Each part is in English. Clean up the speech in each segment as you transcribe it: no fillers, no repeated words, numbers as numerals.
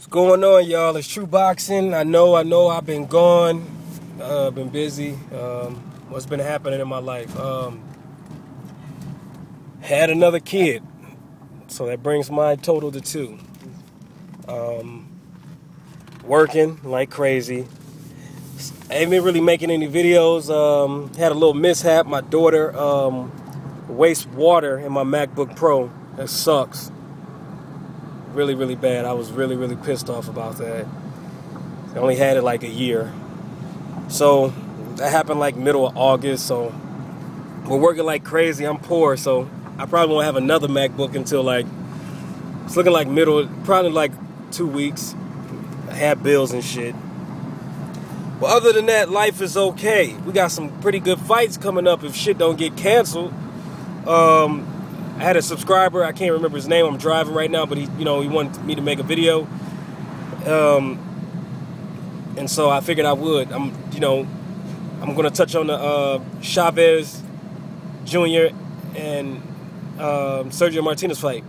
What's going on, y'all? It's True Boxing. I know I've been gone. Been busy. What's been happening in my life? Had another kid. So that brings my total to 2. Working like crazy. I ain't been really making any videos. Had a little mishap. My daughter wastes water in my MacBook Pro. That sucks. Really, really bad. I was really, really pissed off about that. I only had it like a year. So that happened like middle of August. So we're working like crazy. I'm poor, so I probably won't have another MacBook until like, it's looking like probably like 2 weeks. I have bills and shit. But other than that, life is okay. We got some pretty good fights coming up if shit don't get canceled. I had a subscriber, I can't remember his name, I'm driving right now, but he wanted me to make a video. And so I figured I would. I'm gonna touch on the Chavez Jr. and Sergio Martinez fight.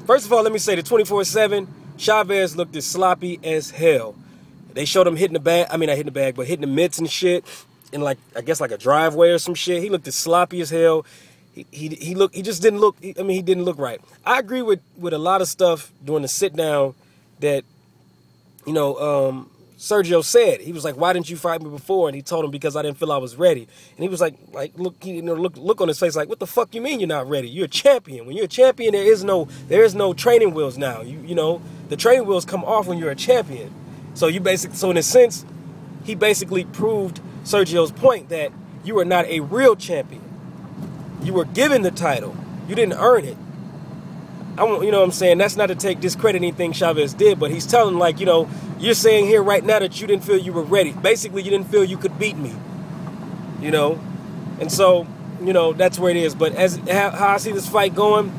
First of all, let me say the 24/7, Chavez looked as sloppy as hell. They showed him hitting the bag, not hitting the bag, but hitting the mitts and shit in like, I guess like a driveway or some shit. He looked as sloppy as hell. He just didn't look, he didn't look right. I agree with a lot of stuff during the sit down that, Sergio said. He was like, why didn't you fight me before? And he told him, because I didn't feel I was ready. And he was like look on his face like, what the fuck you mean you're not ready? You're a champion. When you're a champion, there is no training wheels now. The training wheels come off when you're a champion. So in a sense, he basically proved Sergio's point that you are not a real champion. You were given the title. You didn't earn it. What I'm saying? That's not to discredit anything Chavez did, but he's telling like, you're saying here right now that you didn't feel you were ready. Basically, you didn't feel you could beat me. And so, that's where it is. But how I see this fight going,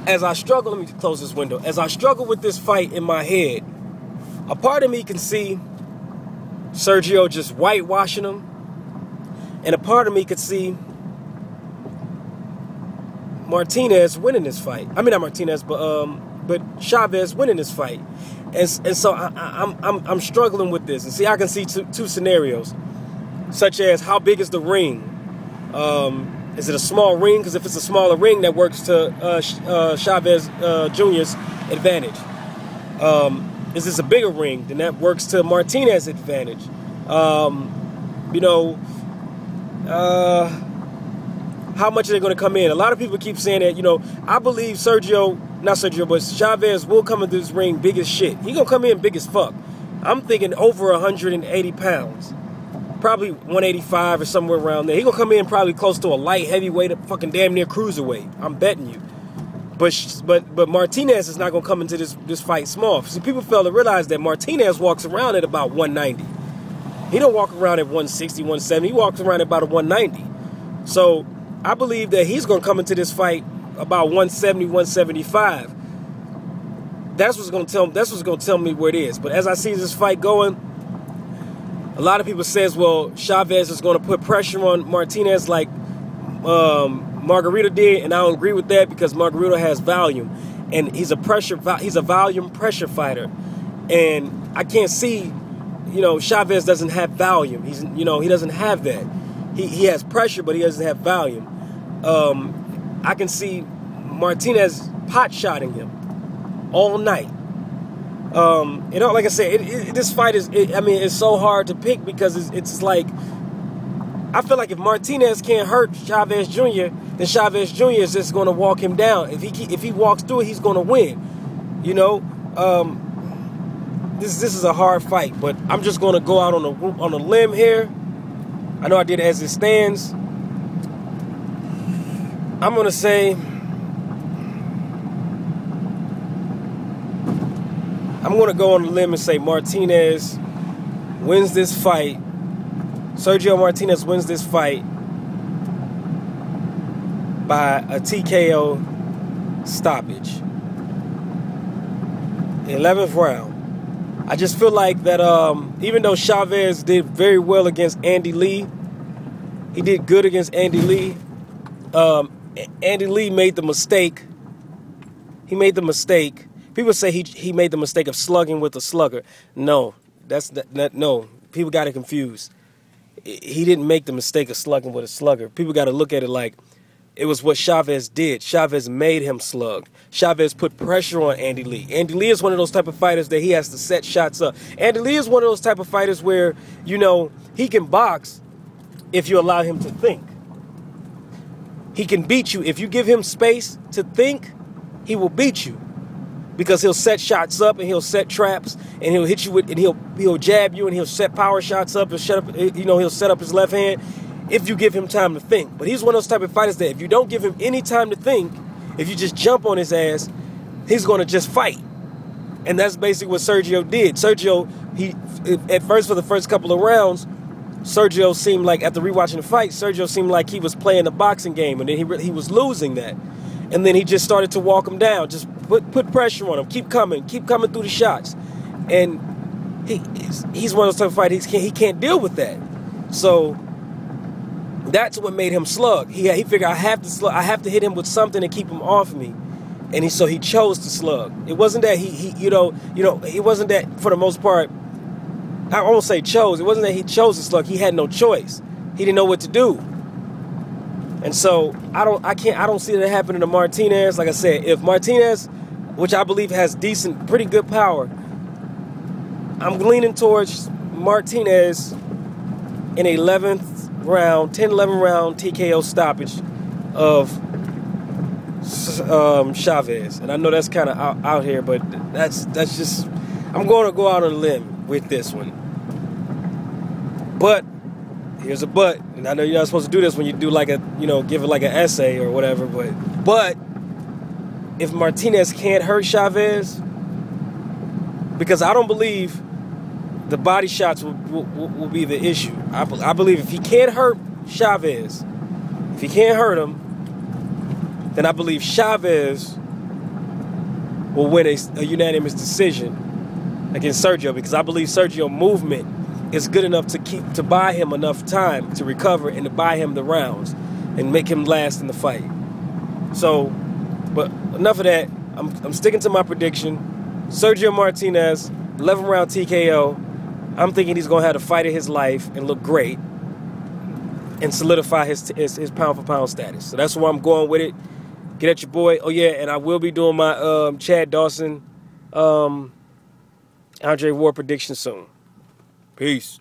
as I struggle, let me close this window. As I struggle with this fight in my head, a part of me can see Sergio just whitewashing him. And a part of me could see Martinez winning this fight. I mean, not Martinez, but Chavez winning this fight. And so I'm struggling with this. And see, I can see two scenarios, such as how big is the ring? Is it a small ring? Because if it's a smaller ring, that works to Chavez Jr.'s advantage. Is this a bigger ring? Then that works to Martinez's advantage. How much are they going to come in? A lot of people keep saying that, I believe but Chavez will come into this ring big as shit. He going to come in big as fuck. I'm thinking over 180 pounds. Probably 185 or somewhere around there. He going to come in probably close to a light heavyweight, fucking damn near cruiserweight. I'm betting you. But Martinez is not going to come into this fight small. See, people fail to realize that Martinez walks around at about 190. He don't walk around at 160, 170. He walks around at about a 190. So I believe that he's going to come into this fight about 170, 175. That's what's going to tell me where it is. But as I see this fight going, a lot of people says, well, Chavez is going to put pressure on Martinez like Margarito did, and I don't agree with that because Margarito has volume, and he's a volume pressure fighter, and I can't see. Chavez doesn't have volume. He doesn't have that. He has pressure, but he doesn't have volume. I can see Martinez pot-shotting him all night. Like I said, this fight it's so hard to pick because it's like, I feel like if Martinez can't hurt Chavez Jr., then Chavez Jr. is just going to walk him down. If he walks through it, he's going to win. This is a hard fight, but I'm just going to go out on a limb here. I know I did it as it stands. I'm going to say, I'm going to go on a limb and say Martinez wins this fight. Sergio Martinez wins this fight by a TKO stoppage. 11th round. I just feel like that even though Chavez did very well against Andy Lee, he did good against Andy Lee. Andy Lee made the mistake. He made the mistake People say he made the mistake of slugging with a slugger. No, no. People got it confused. He didn't make the mistake of slugging with a slugger. People got to look at it like it was what Chavez did. Chavez made him slug. Chavez put pressure on Andy Lee. Andy Lee is one of those type of fighters that he has to set shots up. Andy Lee is one of those type of fighters where, you know, he can box if you allow him to think. He can beat you. If you give him space to think, he will beat you. Because he'll set shots up and he'll set traps and he'll hit you with, and he'll jab you and he'll set power shots up and he'll set up his left hand if you give him time to think. But he's one of those type of fighters that if you don't give him any time to think, if you just jump on his ass, he's going to just fight. And that's basically what Sergio did. Sergio, at first, for the first couple of rounds, Sergio seemed like, after rewatching the fight, Sergio seemed like he was playing the boxing game, and then he was losing that. And then he just started to walk him down, just put pressure on him, keep coming through the shots. And he's one of those type of fighters, he can't deal with that. So that's what made him slug. He figured, I have to slug, I have to hit him with something to keep him off me. And so he chose to slug. It wasn't that it wasn't that, for the most part, I won't say chose. It wasn't that he chose to slug. He had no choice. He didn't know what to do. And so I don't see that happening to Martinez. Like I said, if Martinez, which I believe has pretty good power, I'm leaning towards Martinez in 11th round, 10-11 round TKO stoppage of Chavez. And I know that's kind of out here, but that's just, I'm going to go out on a limb with this one. But here's a but, and I know you're not supposed to do this when you do like give it like an essay or whatever, but if Martinez can't hurt Chavez, because I don't believe the body shots will be the issue. I believe if he can't hurt Chavez, if he can't hurt him, then I believe Chavez will win a unanimous decision against Sergio, because I believe Sergio's movement is good enough to buy him enough time to recover and to buy him the rounds and make him last in the fight. So, but enough of that. I'm sticking to my prediction. Sergio Martinez, 11 round TKO. I'm thinking he's going to have the fight of his life and look great and solidify his pound for pound status. So that's where I'm going with it. Get at your boy. Oh yeah, and I will be doing my Chad Dawson, Andre Ward prediction soon. Peace.